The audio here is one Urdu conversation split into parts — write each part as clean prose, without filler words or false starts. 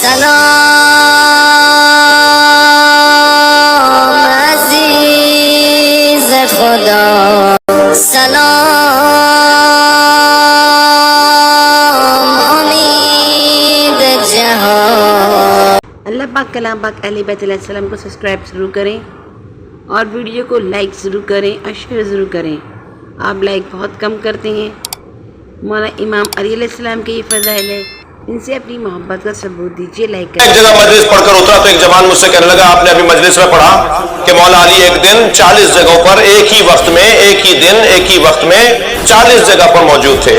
سلام عزیز خدا، سلام امید جہاں۔ اللہ پاک کلام پاک اہل بیت علیہ السلام کو سبسکرائب ضرور کریں اور ویڈیو کو لائک ضرور کریں اور شیئر ضرور کریں۔ آپ لائک بہت کم کرتے ہیں۔ مولانا امام علی علیہ السلام کے یہ فضائل ہے، ان سے اپنی محبت کا ثبوت دیجیے لائک کریں۔ ایک جگہ مجلس پڑھ کر اترا تو ایک جوان مجھ سے کہنے لگا آپ نے ابھی مجلس میں پڑھا کہ مولا علی ایک دن 40 جگہوں پر ایک ہی وقت میں ایک ہی دن ایک ہی وقت میں 40 جگہ پر موجود تھے۔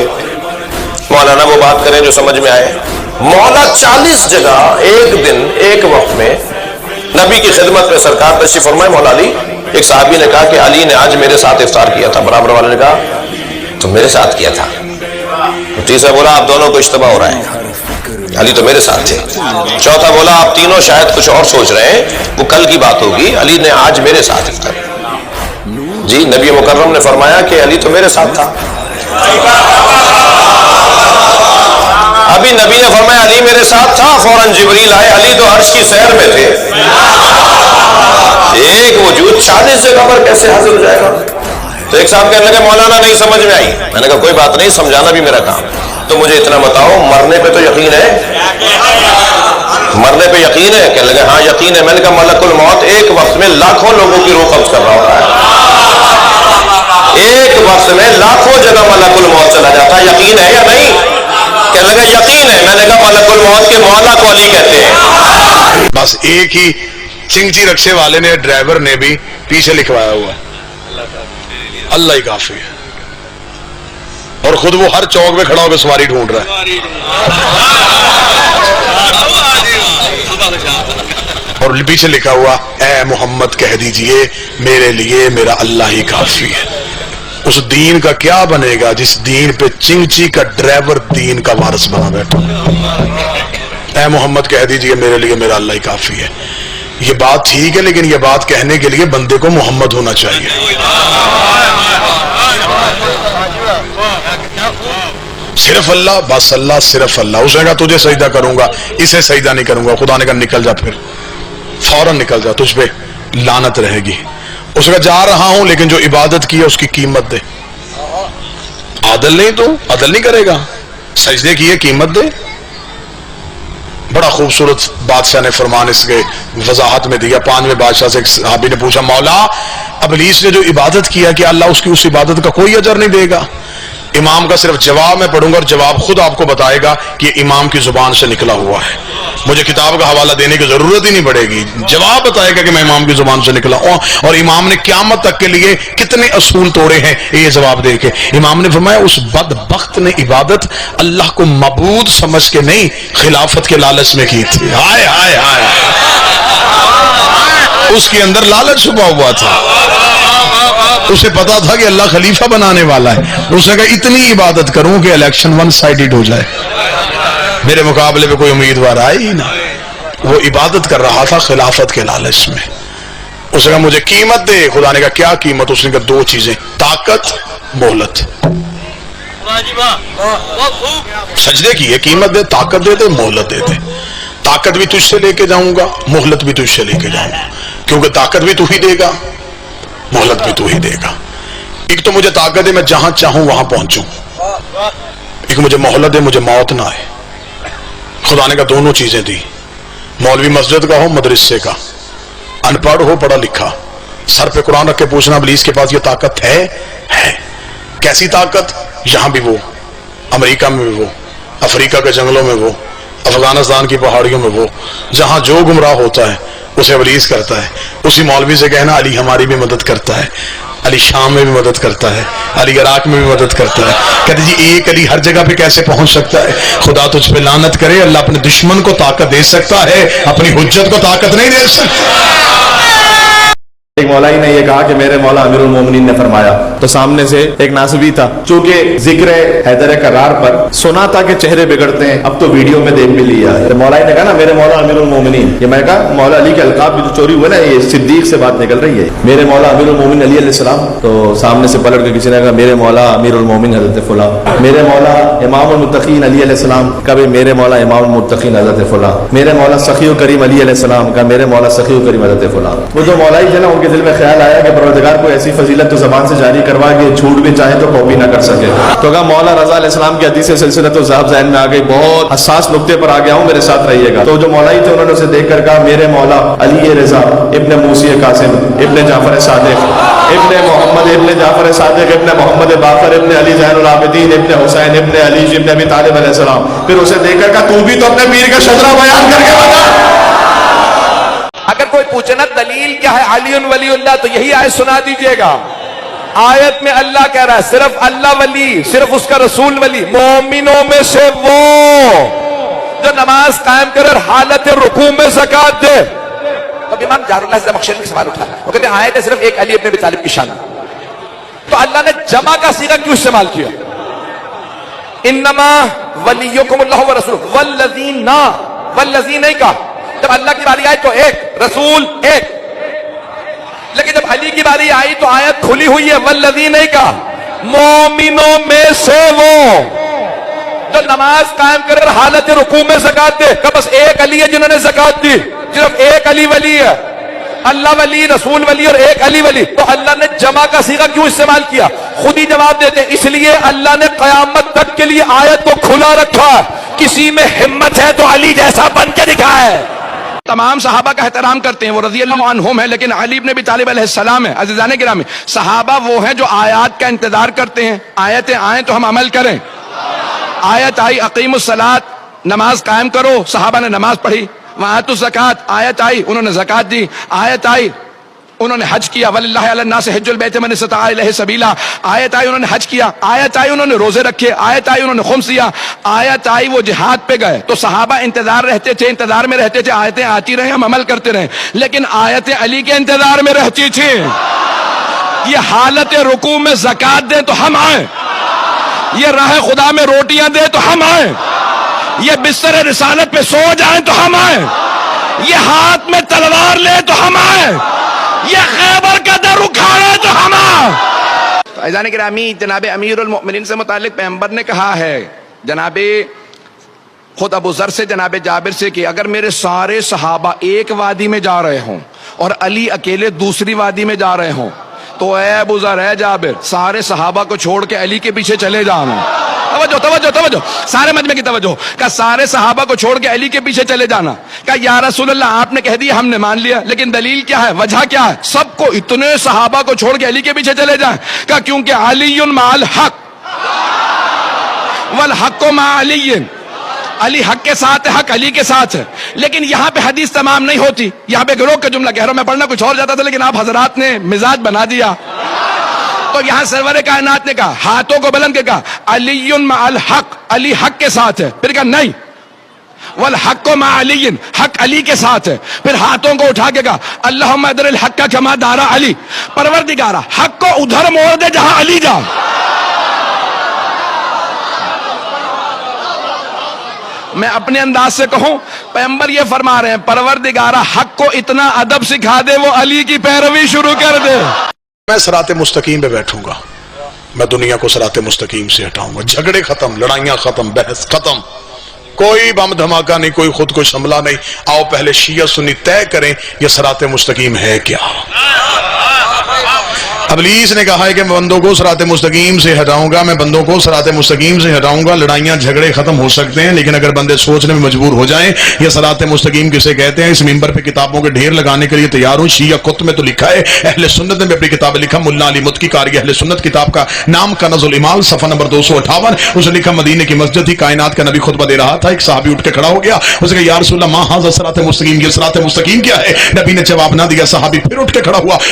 مولانا وہ بات کریں جو سمجھ میں آئے۔ مولا 40 جگہ ایک دن ایک وقت میں نبی کی خدمت میں سرکار تشریف فرمائے مولا علی۔ ایک صحابی نے کہا کہ علی نے آج میرے ساتھ افطار کیا تھا۔ برابر والے نے کہا تو میرے ساتھ کیا تھا۔ تیسرا بولا آپ دونوں کو اشتباہ ہو رہا ہے، علی تو میرے ساتھ تھے۔ چوتھا بولا آپ تینوں شاید کچھ اور سوچ رہے ہیں، وہ کل کی بات ہوگی، علی نے آج میرے ساتھ افطار۔ جی نبی مکرم نے فرمایا کہ علی تو میرے ساتھ تھا۔ ابھی نبی نے فرمایا علی میرے ساتھ تھا، فوراً جبریل آئے، علی تو عرش کی سیر میں تھے۔ ایک وجود 40 جگہ پر کیسے حاضر ہو جائے گا؟ تو ایک صاحب کہنے لگے مولانا نہیں سمجھ میں آئی۔ میں نے کہا کوئی بات نہیں، سمجھانا بھی میرا کام۔ تو مجھے اتنا بتاؤ مرنے پہ تو یقین ہے؟ مرنے پہ یقین ہے؟ کہنے لگے ہاں یقین ہے۔ میں نے کہا ملک الموت ایک وقت میں لاکھوں لوگوں کی روح قبض کر رہا ہوتا ہے، ایک وقت میں لاکھوں جگہ ملک الموت چلا جاتا ہے، یقین ہے یا نہیں؟ کہنے لگا یقین ہے۔ میں نے کہا ملک الموت کے مولا کو علی کہتے ہیں۔ بس ایک ہی چنگچی رکشے والے نے ڈرائیور نے بھی پیچھے لکھوایا ہوا ہے اللہ ہی کافی ہے، اور خود وہ ہر چوک میں کھڑا ہو کے سواری ڈھونڈ رہا ہے۔ اور پیچھے لکھا ہوا اے محمد کہہ دیجئے میرے لیے میرا اللہ ہی کافی ہے۔ اس دین کا کیا بنے گا جس دین پہ چنگچی کا ڈرائیور دین کا وارث بنا بیٹھا۔ اے محمد کہہ دیجئے میرے لیے میرا اللہ ہی کافی ہے۔ یہ بات ٹھیک ہے، لیکن یہ بات کہنے کے لیے بندے کو محمد ہونا چاہیے۔ صرف اللہ، بس اللہ، صرف اللہ۔ اس نے کہا تجھے سجدہ کروں گا، اسے سجدہ نہیں کروں گا۔ خدا نے کہا نکل جا، پھر فوراً نکل جا، تجھ پہ لعنت رہے گی۔ اس نے کہا جا رہا ہوں لیکن جو عبادت کی ہے اس کی قیمت دے۔ عادل نہیں تو عدل نہیں کرے گا، سجدے کی ہے قیمت دے۔ بڑا خوبصورت بادشاہ نے فرمان اس کے وضاحت میں دیا۔ 5ویں بادشاہ سے ایک صحابی نے پوچھا مولا ابلیس نے جو عبادت کیا کہ اللہ اس کی اس عبادت کا کوئی اجر نہیں دے گا؟ امام کا صرف جواب میں پڑھوں گا اور جواب خود آپ کو بتائے گا کہ یہ امام کی زبان سے نکلا ہوا ہے، مجھے کتاب کا حوالہ دینے کی ضرورت ہی نہیں پڑے گی، جواب بتائے گا کہ میں امام کی زبان سے نکلا ہوں۔ اور امام نے قیامت تک کے لیے کتنے اصول توڑے ہیں یہ جواب دے کے۔ امام نے فرمایا اس بدبخت نے عبادت اللہ کو معبود سمجھ کے نہیں، خلافت کے لالچ میں کی تھی۔ ہائے ہائے ہائے، اس کے اندر لالچ چھپا ہوا تھا، اسے پتا تھا کہ اللہ خلیفہ بنانے والا ہے۔ اس نے کہا اتنی عبادت کروں کہ الیکشن ون سائیڈڈ ہو جائے، میرے مقابلے میں کوئی امیدوار آئے ہی نہ۔ وہ عبادت کر رہا تھا خلافت کے لالچ میں۔ اس نے کہا مجھے قیمت دے۔ خدا نے کہا کیا قیمت؟ اس نے کہا 2 چیزیں، طاقت، مہلت۔ سجدے کی ہے قیمت دے، طاقت دے دے، مہلت دے دے۔ طاقت بھی تجھ سے لے کے جاؤں گا، مہلت بھی تجھ سے لے کے جاؤں گا، کیونکہ طاقت بھی تو ہی دے گا، مہلت بھی تو ہی دے گا۔ ایک تو مجھے طاقت ہے میں جہاں چاہوں وہاں پہنچوں، ایک مجھے مہلت ہے مجھے موت نہ آئے۔ خدا نے کہا دونوں چیزیں دی۔ مولوی مسجد کا ہو مدرسے کا، ان پڑھ ہو پڑھا لکھا، سر پہ قرآن رکھ کے پوچھنا ابلیس کے پاس یہ طاقت ہے؟ کیسی طاقت؟ یہاں بھی وہ، امریکہ میں بھی وہ، افریقہ کے جنگلوں میں وہ، افغانستان کی پہاڑیوں میں وہ، جہاں جو گمراہ ہوتا ہے اسے ابلیس کرتا ہے۔ اسی مولوی سے کہنا علی ہماری بھی مدد کرتا ہے، علی شام میں بھی مدد کرتا ہے، علی عراق میں بھی مدد کرتا ہے۔ کہتے جی ایک علی ہر جگہ پہ کیسے پہنچ سکتا ہے؟ خدا تجھ پہ لعنت کرے، اللہ اپنے دشمن کو طاقت دے سکتا ہے، اپنی حجت کو طاقت نہیں دے سکتا۔ ایک مولائی نے یہ کہا کہ میرے مولا امیر المومنین نے فرمایا تو سامنے سے ایک ناصبی تھا، چونکہ ذکر حیدر کرار پر سنا تھا کہ چہرے بگڑتے ہیں، اب تو ویڈیو میں دیکھ بھی لیا ہے۔ مولائی نے کہا نا میرے مولا امیر المومنین، یہ میں کہا مولا علی کے القاب بھی جو چوری ہوئے نا، یہ صدیق سے بات نکل رہی ہے، میرے مولا امیر المومنین علی علیہ السلام۔ تو سامنے سے پلٹ کے کسی نے کہا میرے مولا امیر المومنین حضرت فلاں، میرے مولا امام المتقین علی علیہ السلام، کبھی میرے مولا امام المتقین حضرت فلاں، میرے مولا سخی و کریم علی علیہ السلام کا، میرے مولا سخی و کریم حضرت فلاں۔ وہ جو مولائی تھے نا، ان کے دل میں خیال آیا کہ پروردگار کو ایسی فضیلت تو زبان سے جاری کروا کہ جھوٹ بھی چاہے تو کاپی نہ کر سکے۔ تو کہا مولا رضا علیہ السلام کی حدیث سلسلۃ الذہب ذہن میں آ گئی، بہت حساس نقطے پر آ گیا ہوں، میرے ساتھ رہیے گا۔ تو جو مولائی تھے انہوں نے اسے دیکھ کر کہا میرے مولا علی رضا ابن موسی قاسم ابن جعفر صادق ابن محمد ابن جعفر صادق ابن محمد باقر ابن علی زین العابدین ابن حسین ابن علی ابن ابی طالب علیہ السلام۔ پھر اسے دیکھ کر کہا تو بھی تو اپنے پیر کا شجرہ بیان کر کے بتا۔ اگر کوئی پوچھے نا دلیل کیا ہے علی ولی اللہ، تو یہی آیت سنا دیجئے گا۔ آیت میں اللہ کہہ رہا ہے صرف اللہ ولی، صرف اس کا رسول ولی، مومنوں میں سے وہ جو نماز قائم کرے اور حالت رکوع میں زکات دے۔ اب امام جار اللہ زمخشری نے سوال اٹھایا، وہ کہتے ہیں آیت ہے صرف ایک علی ابن ابی طالب کی شان، تو اللہ نے جمع کا صیغہ کیوں استعمال کیا؟ انما ولیکم اللہ ورسولہ والذین، والذین نہیں کہا، جب اللہ کی باری آئی تو ایک رسول ایک، لیکن جب علی کی باری آئی تو آیت کھلی ہوئی ہے والذین نہیں کہا، مومنوں میں سے وہ جو نماز قائم کرے اور حالت رکوع میں زکات دے۔ کہ بس ایک علی ہے جنہوں نے زکات دی، صرف ایک علی ولی ہے، اللہ ولی، رسول ولی اور ایک علی ولی۔ تو اللہ نے جمع کا صیغہ کیوں استعمال کیا؟ خود ہی جواب دیتے اس لیے اللہ نے قیامت تک کے لیے آیت کو کھلا رکھا ہے، کسی میں ہمت ہے تو علی جیسا بن کے دکھائے۔ تمام صحابہ کا احترام کرتے ہیں، وہ رضی اللہ عنہم ہے، لیکن علی ابن ابی طالب علیہ السلام ہے۔ عزیزان گرامی، صحابہ وہ ہیں جو آیات کا انتظار کرتے ہیں، آیتیں آئیں تو ہم عمل کریں۔ آیت آئی اقیم الصلاۃ، نماز قائم کرو، صحابہ نے نماز پڑھی۔ وآتوا الزکات، آیت آئی انہوں نے زکات دی۔ آیت آئی انہوں نے حج کیا، وَلِلَّهِ عَلَى النَّاسِ حِجُّ الْبَيْتِ مَنِ اسْتَطَاعَ إِلَيْهِ سَبِيلًا۔ آیت آئی انہوں نے حج کیا، آیت آئی انہوں نے روزے رکھے، آیت آئی انہوں نے خمس دیا، آیت آئی وہ جہاد پہ گئے۔ تو صحابہ انتظار میں رہتے تھے، آیتیں آتی رہیں ہم عمل کرتے رہیں، لیکن آیتیں علی کے انتظار میں رہتی تھی۔ یہ حالت رکوع میں زکات دیں تو ہم آئیں، یہ راہ خدا میں روٹیاں دیں تو ہم آئیں، یہ بستر رسالت پہ سو جائیں تو ہم آئیں، یہ ہاتھ میں تلوار لے تو ہم آئیں، یہ خیبر کا در اکھاڑے تو ہم آئیں۔ عزیزان گرامی، جناب امیر المؤمنین سے متعلق پیغمبر نے کہا ہے، جناب خود ابو ذر سے جناب جابر سے، کہ اگر میرے سارے صحابہ ایک وادی میں جا رہے ہوں اور علی اکیلے دوسری وادی میں جا رہے ہوں تو اے ابو ذر اے جابر سارے صحابہ کو چھوڑ کے علی کے پیچھے چلے جانا۔ توجہ سارے مجمع کی توجہ، کہ سارے صحابہ کو چھوڑ کے علی کے پیچھے چلے جانا۔ کہ یا رسول اللہ آپ نے کہہ دیا ہم نے مان لیا، لیکن دلیل کیا ہے، وجہ کیا ہے؟ سب کو اتنے صحابہ کو چھوڑ کے علی کے پیچھے چلے جائیں۔ کہ کیونکہ علی مع الحق والحق مع علی، علی حق کے ساتھ ہے، حق علی کے ساتھ ہے۔ لیکن یہاں پہ حدیث تمام نہیں ہوتی، یہاں پہ گروہ کا جملہ کہہ رہا ہوں، میں پڑھنا کچھ اور جاتا تھا لیکن آپ حضرات نے مزاج بنا دیا۔ تو یہاں سرور کائنات نے کہا، ہاتھوں کو بلند کے کہا علی مع الحق، علی حق کے ساتھ ہے، پھر کہا نہیں والحق مع علی، حق علی کے ساتھ ہے، پھر ہاتھوں کو اٹھا کے کہا اللہم ادر الحق کما دارا علی، پروردگارا حق کو ادھر موڑ دے جہاں علی جا۔ میں اپنے انداز سے کہوں، پیغمبر یہ فرما رہے ہیں پروردگارا حق کو اتنا ادب سکھا دے وہ علی کی پیروی شروع کر دے۔ میں صراط مستقیم پہ بیٹھوں گا، میں دنیا کو صراط مستقیم سے ہٹاؤں گا، جھگڑے ختم، لڑائیاں ختم، بحث ختم، کوئی بم دھماکہ نہیں، کوئی خود کو حملہ نہیں۔ آؤ پہلے شیعہ سنی طے کریں یہ صراط مستقیم ہے کیا۔ ابلیس نے کہا ہے کہ میں بندوں کو صراط مستقیم سے ہٹاؤں گا، میں بندوں کو صراط مستقیم سے ہٹاؤں گا، لڑائیاں جھگڑے ختم ہو سکتے ہیں، لیکن اگر بندے سوچنے میں مجبور ہو جائیں یہ صراط مستقیم کسے کہتے ہیں۔ اس منبر پہ کتابوں کے ڈھیر لگانے کے لیے تیار ہوں، شیعہ کتب میں تو لکھا ہے، اہل سنت نے بھی اپنی کتاب لکھا، ملا علی متقی قاری اہل سنت کتاب کا نام کنز الایمان صفحہ نمبر 258، اس نے لکھا مدینے کی مسجد تھی، کائنات کا نبی خطبہ دے رہا تھا، ایک صحابی اٹھ کے کھڑا ہو گیا، اس نے کہا یا رسول اللہ ما ھذا صراط مستقیم، یہ صراط مستقیم کیا ہے؟ نبی نے جواب نہ دیا، صحابی پھر اٹھ کے کھڑا ہوا،